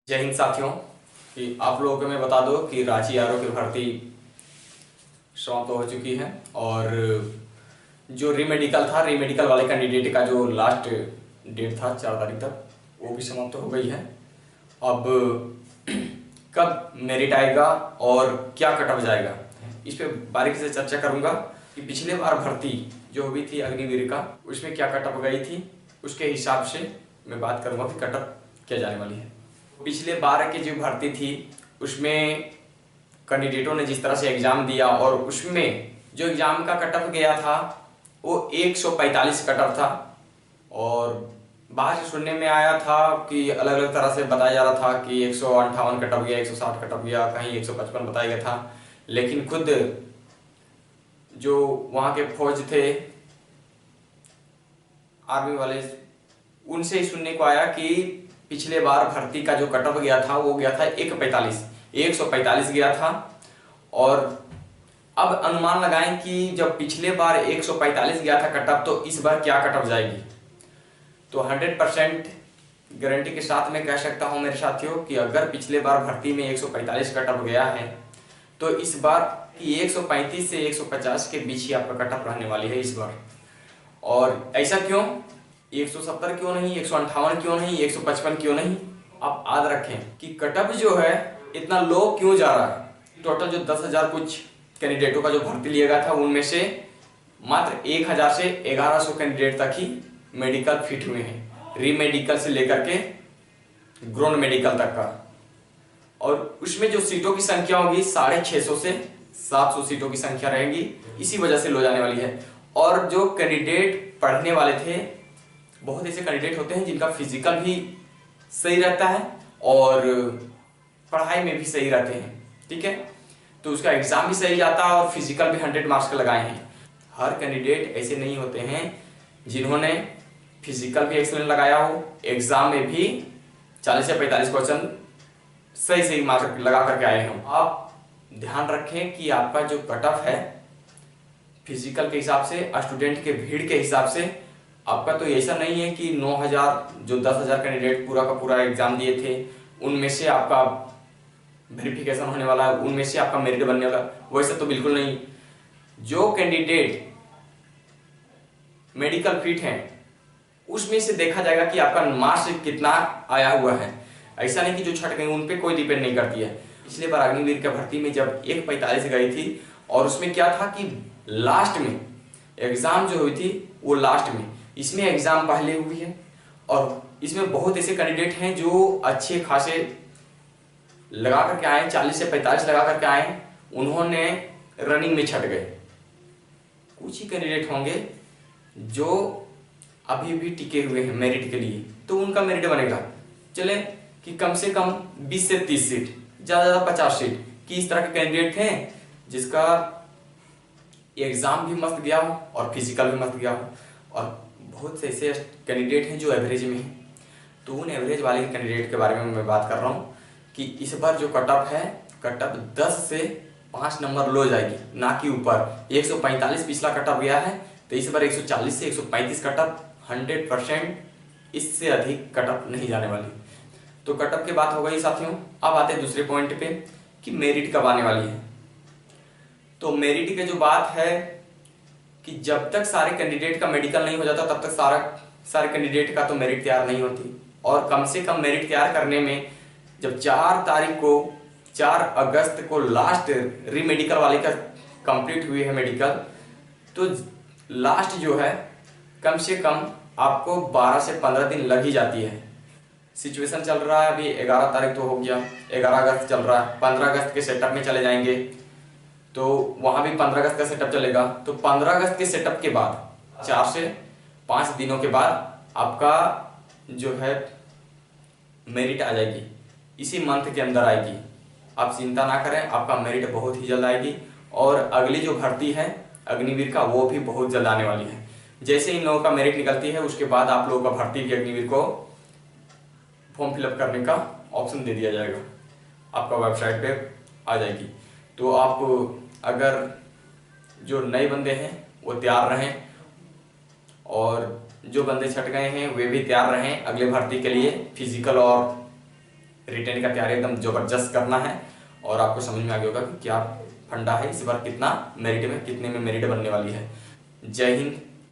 जय हिंद साथियों। कि आप लोगों को मैं बता दूं कि रांची आरओ की भर्ती समाप्त हो चुकी है और जो रीमेडिकल था, रीमेडिकल वाले कैंडिडेट का जो लास्ट डेट था 4 तारीख तक, वो भी समाप्त हो गई है। अब कब मेरिट आएगा और क्या कट ऑफ जाएगा, इस पे बारीकी से चर्चा करूंगा कि पिछले बार भर्ती जो हुई थी अग्निवीर का, उसमें क्या कट ऑफ गई थी, उसके हिसाब से मैं बात करूंगा कि कट ऑफ क्या जाने वाली है। पिछले बार की जो भर्ती थी उसमें कैंडिडेटों ने जिस तरह से एग्जाम दिया और उसमें जो एग्जाम का कट ऑफ गया था वो 145 कट ऑफ था। और बाहर से सुनने में आया था कि अलग अलग तरह से बताया जा रहा था कि 158 कट ऑफ गया, 160 कट ऑफ गया, कहीं 155 बताया गया था। लेकिन खुद जो वहाँ के फौज थे, आर्मी वाले, उनसे ही सुनने को आया कि पिछले बार भर्ती का जो कट ऑफ गया था वो गया था 145 गया था। और अब अनुमान लगाएं कि जब पिछले बार 145 गया था कट ऑफ, तो इस बार क्या कट ऑफ जाएगी। तो 100% गारंटी के साथ मैं कह सकता हूं मेरे साथियों कि अगर पिछले बार भर्ती में 145 कट ऑफ गया है तो इस बार की 135 से 150 के बीच ही आपका कट ऑफ रहने वाली है इस बार। और ऐसा क्यों, 170 क्यों नहीं, 158 क्यों नहीं, 155 क्यों नहीं। आप याद रखें कि कट ऑफ जो है इतना लो क्यों जा रहा है। टोटल जो 10,000 कुछ कैंडिडेटों का जो भर्ती लिया गया था उनमें से मात्र 1,000 से 1,100 कैंडिडेट तक ही मेडिकल फिट हुए हैं, रीमेडिकल से लेकर के ग्रोन मेडिकल तक का। और उसमें जो सीटों की संख्या होगी 650 से 700 सीटों की संख्या रहेगी, इसी वजह से लो जाने वाली है। और जो कैंडिडेट पढ़ने वाले थे, बहुत ऐसे कैंडिडेट होते हैं जिनका फिजिकल भी सही रहता है और पढ़ाई में भी सही रहते हैं, ठीक है, तो उसका एग्जाम भी सही जाता है और फिजिकल भी 100 मार्क्स का लगाए हैं। हर कैंडिडेट ऐसे नहीं होते हैं जिन्होंने फिजिकल भी एक्सीलेंट लगाया हो, एग्जाम में भी 40 से 45 क्वेश्चन सही सही मार्क्स लगा करके आए हों। आप ध्यान रखें कि आपका जो कट ऑफ है फिजिकल के हिसाब से, स्टूडेंट के भीड़ के हिसाब से, आपका तो ऐसा नहीं है कि 9,000 जो 10,000 कैंडिडेट पूरा का पूरा एग्जाम दिए थे उनमें से आपका वेरिफिकेशन होने वाला है, उनमें से आपका मेरिट बनने वाला, वैसे तो बिल्कुल नहीं। जो कैंडिडेट मेडिकल फिट हैं उसमें से देखा जाएगा कि आपका मार्क्स कितना आया हुआ है। ऐसा नहीं कि जो छट गए उन पे कोई डिपेंड नहीं करती है। पिछले बार अग्निवीर की भर्ती में जब 145 गई थी और उसमें क्या था कि लास्ट में एग्जाम जो हुई थी वो लास्ट में, इसमें एग्जाम पहले हुई है और इसमें बहुत ऐसे कैंडिडेट हैं जो अच्छे खासे लगा करके आए, 40 से 45 लगा करके आए, उन्होंने रनिंग में छट गए। कुछ ही कैंडिडेट होंगे जो अभी भी टिके हुए हैं मेरिट के लिए, तो उनका मेरिट बनेगा। चले कि कम से कम 20 से 30 सीट, ज्यादा 50 सीट कि इस तरह के कैंडिडेट हैं जिसका एग्जाम भी मस्त गया हो और फिजिकल भी मस्त गया हो। और बहुत से ऐसे कैंडिडेट हैं जो एवरेज में हैं, तो उन एवरेज वाले कैंडिडेट के बारे में मैं बात कर रहा हूँ कि इस बार जो कट ऑफ है, कट ऑफ 10 से 5 नंबर लो जाएगी, ना कि ऊपर। 145 पिछला कट ऑफ गया है, तो इस बार 140 से 135 कट ऑफ, 100%, इससे अधिक कट ऑफ नहीं जाने वाली। तो कट ऑफ की बात हो गई साथियों। अब आते हैं दूसरे पॉइंट पे कि मेरिट कब आने वाली है। तो मेरिट की जो बात है कि जब तक सारे कैंडिडेट का मेडिकल नहीं हो जाता तब तक सारे कैंडिडेट का तो मेरिट तैयार नहीं होती। और कम से कम मेरिट तैयार करने में जब 4 अगस्त को लास्ट रीमेडिकल वाले का कंप्लीट हुई है मेडिकल, तो लास्ट जो है कम से कम आपको 12 से 15 दिन लग ही जाती है। सिचुएशन चल रहा है अभी 11 तारीख तो हो गया, 11 अगस्त चल रहा है, 15 अगस्त के सेटअप में चले जाएंगे तो वहां भी 15 अगस्त का सेटअप चलेगा। तो 15 अगस्त के सेटअप के बाद 4 से 5 दिनों के बाद आपका जो है मेरिट आ जाएगी, इसी मंथ के अंदर आएगी। आप चिंता ना करें, आपका मेरिट बहुत ही जल्द आएगी। और अगली जो भर्ती है अग्निवीर का, वो भी बहुत जल्द आने वाली है। जैसे इन लोगों का मेरिट निकलती है उसके बाद आप लोगों का भर्ती भी अग्निवीर को फॉर्म फिलअप करने का ऑप्शन दे दिया जाएगा, आपका वेबसाइट पे आ जाएगी। तो आप अगर जो नए बंदे हैं वो तैयार रहें और जो बंदे छट गए हैं वे भी तैयार रहें अगले भर्ती के लिए, फिजिकल और रिटेन का तैयारी एकदम जबरदस्त करना है और आपको समझ में आ गया होगा कि क्या फंडा है, इस बार कितना मेरिट में, कितने में मेरिट बनने वाली है। जय हिंद,